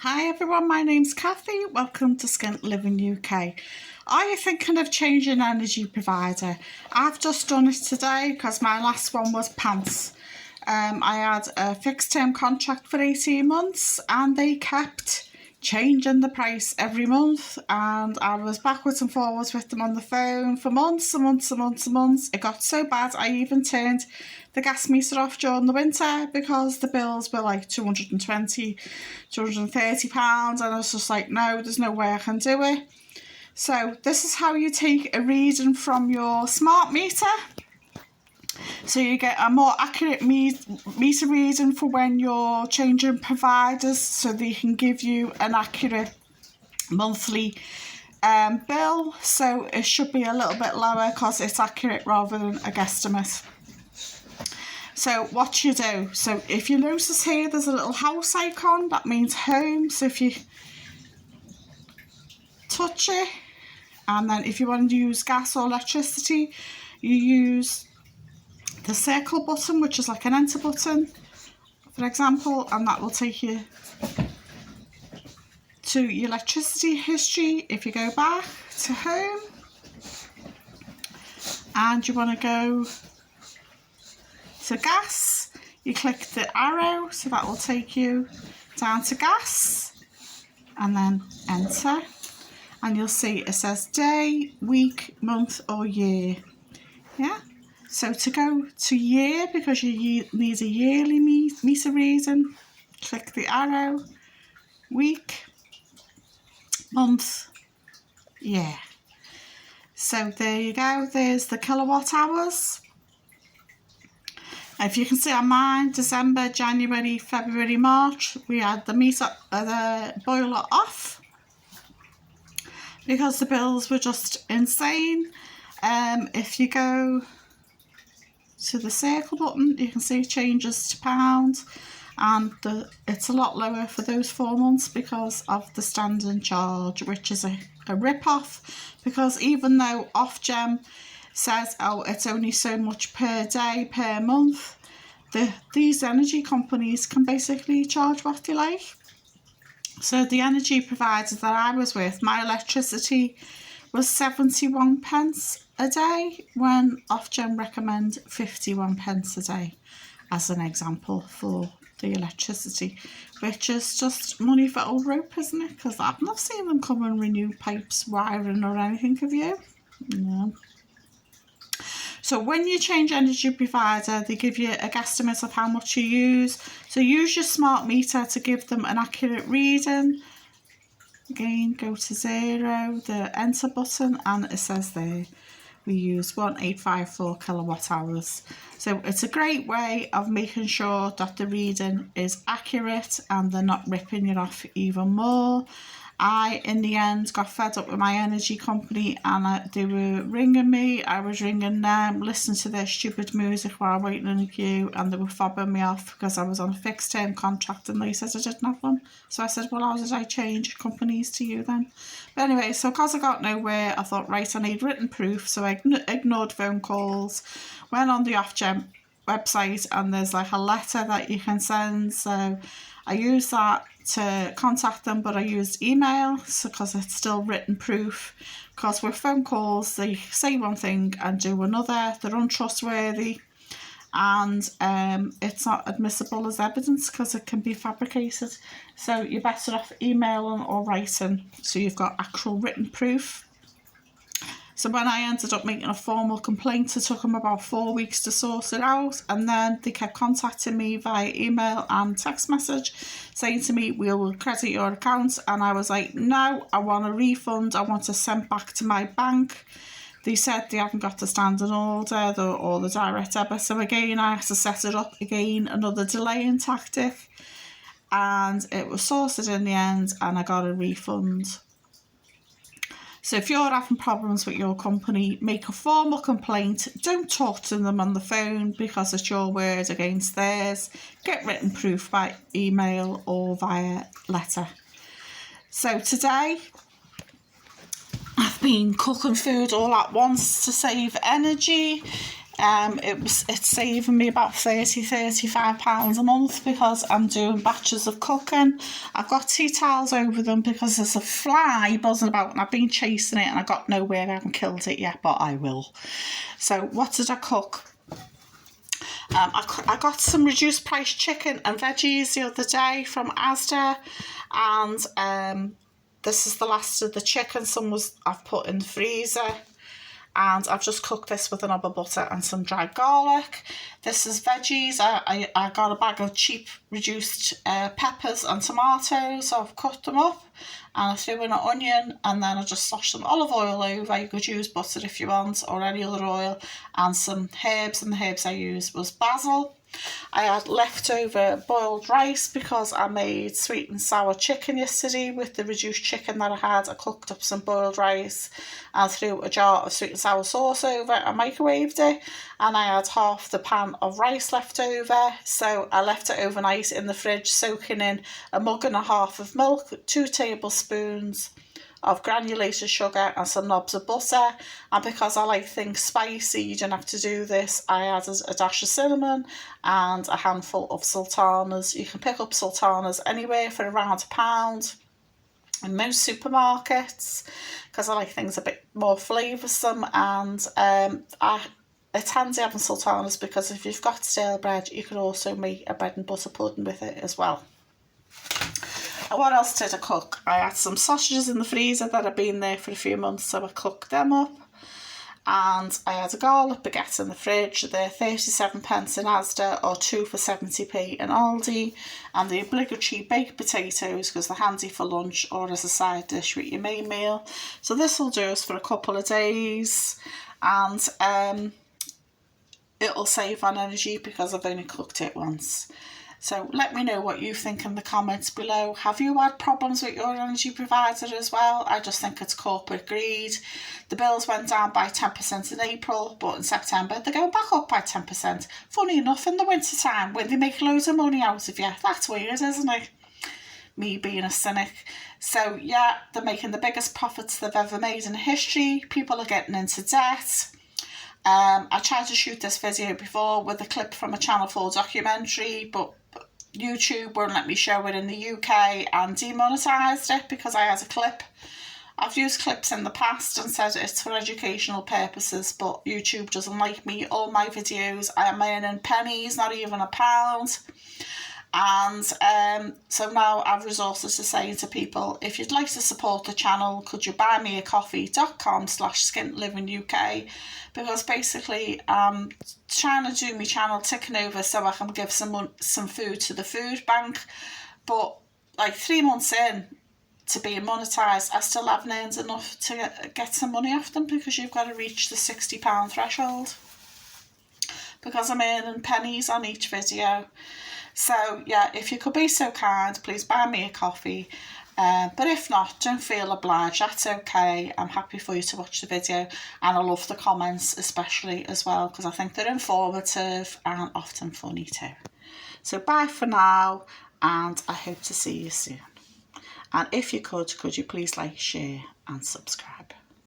Hi everyone, my name's Cathy. Welcome to Skint Living UK. Are you thinking of changing energy provider? I've just done it today because my last one was pants. I had a fixed term contract for 18 months and they kept changing the price every month, and I was backwards and forwards with them on the phone for months and months and months and months. It got so bad I even turned the gas meter off during the winter because the bills were like £220, £230, and I was just like, no, there's no way I can do it. So this is how you take a reading from your smart meter. So you get a more accurate meter reading for when you're changing providers, so they can give you an accurate monthly bill. So it should be a little bit lower because it's accurate rather than a guesstimate. So what you do, so if you notice here there's a little house icon, that means home. So if you touch it, and then if you want to use gas or electricity, you use the circle button, which is like an enter button, for example, and that will take you to your electricity history. If you go back to home and you want to go to gas, you click the arrow, so that will take you down to gas, and then enter, and you'll see it says day, week, month or year. Yeah. So to go to year, because you need a yearly meter reading, click the arrow, week, month, year. So there you go, there's the kilowatt hours. If you can see on mine, December, January, February, March, we had the boiler off because the bills were just insane. If you go to the circle button, you can see it changes to pounds, and it's a lot lower for those 4 months because of the standing charge, which is a rip-off, because even though Ofgem says, oh, it's only so much per day, per month, these energy companies can basically charge what they like. So the energy provider that I was with, my electricity was 71 pence a day, when Ofgem recommend 51 pence a day as an example for the electricity, which is just money for old rope, isn't it? Because I've not seen them come and renew pipes, wiring or anything, have you? No. So when you change energy provider, they give you a guesstimate of how much you use. So use your smart meter to give them an accurate reading. Again, go to 0, the enter button, and it says there we use 1854 kilowatt hours. So it's a great way of making sure that the reading is accurate and they're not ripping you off even more. I, in the end, got fed up with my energy company, and they were ringing me, I was ringing them, listening to their stupid music while waiting in a queue, and they were fobbing me off because I was on a fixed term contract and they said I didn't have one. So I said, well, how did I change companies to you then? But anyway, so because I got nowhere, I thought, right, I need written proof, so I ignored phone calls, went on the Ofgem website, and there's like a letter that you can send, so I used that to contact them, but I used email because it's still written proof, because with phone calls they say one thing and do another, they're untrustworthy, and it's not admissible as evidence because it can be fabricated. So you're better off emailing or writing, so you've got actual written proof. So when I ended up making a formal complaint, it took them about 4 weeks to sort it out, and then they kept contacting me via email and text message saying to me, we will credit your account, and I was like, no, I want a refund, I want it sent back to my bank. They said they haven't got the standing order or the direct debit, so again I had to set it up again, another delaying tactic, and it was sorted in the end and I got a refund. So if you're having problems with your company, make a formal complaint. Don't talk to them on the phone because it's your word against theirs. Get written proof by email or via letter. So today, I've been cooking food all at once to save energy. It's saving me about £35 a month because I'm doing batches of cooking. I've got tea towels over them because there's a fly buzzing about and I've been chasing it and I got nowhere. I haven't killed it yet, but I will. So what did I cook? I got some reduced price chicken and veggies the other day from Asda, and this is the last of the chicken. Some I've put in the freezer, and I've just cooked this with a knob of butter and some dried garlic. This is veggies. I got a bag of cheap reduced peppers and tomatoes, so I've cut them up and I threw in an onion, and then I just sloshed some olive oil over. You could use butter if you want, or any other oil, and some herbs, and the herbs I used was basil. I had leftover boiled rice because I made sweet and sour chicken yesterday with the reduced chicken that I had. I cooked up some boiled rice and threw a jar of sweet and sour sauce over and microwaved it, and I had half the pan of rice left over, so I left it overnight in the fridge soaking in a mug and a half of milk, 2 tablespoons of granulated sugar and some knobs of butter. And because I like things spicy, you don't have to do this, I added a dash of cinnamon and a handful of sultanas. You can pick up sultanas anywhere for around £1 in most supermarkets because I like things a bit more flavoursome, and it's handy having sultanas because if you've got stale bread you can also make a bread and butter pudding with it as well. What else did I cook? I had some sausages in the freezer that had been there for a few months, so I cooked them up. And I had a garlic baguette in the fridge. They're 37p in Asda or 2 for 70p in Aldi. And the obligatory baked potatoes because they're handy for lunch or as a side dish with your main meal. So this will do us for a couple of days. And it'll save on energy because I've only cooked it once. So let me know what you think in the comments below. Have you had problems with your energy provider as well? I just think it's corporate greed. The bills went down by 10% in April, but in September they're going back up by 10%. Funny enough, in the winter time when they make loads of money out of you. That's weird, isn't it? Me being a cynic. So yeah, they're making the biggest profits they've ever made in history. People are getting into debt. I tried to shoot this video before with a clip from a Channel 4 documentary, but YouTube won't let me show it in the UK and demonetised it because I had a clip. I've used clips in the past and said it's for educational purposes, but YouTube doesn't like me. All my videos I am earning pennies, not even £1. And so now I've resorted to saying to people, if you'd like to support the channel, could you buy me a coffee.com/Skint Living UK, because basically I'm trying to do my channel ticking over so I can give some food to the food bank, but like 3 months in to being monetised, I still haven't earned enough to get some money off them because you've got to reach the £60 threshold because I'm earning pennies on each video. So yeah, if you could be so kind, please buy me a coffee. But if not, don't feel obliged, that's okay. I'm happy for you to watch the video, and I love the comments especially as well because I think they're informative and often funny too. So bye for now, and I hope to see you soon. And if you could you please like, share and subscribe.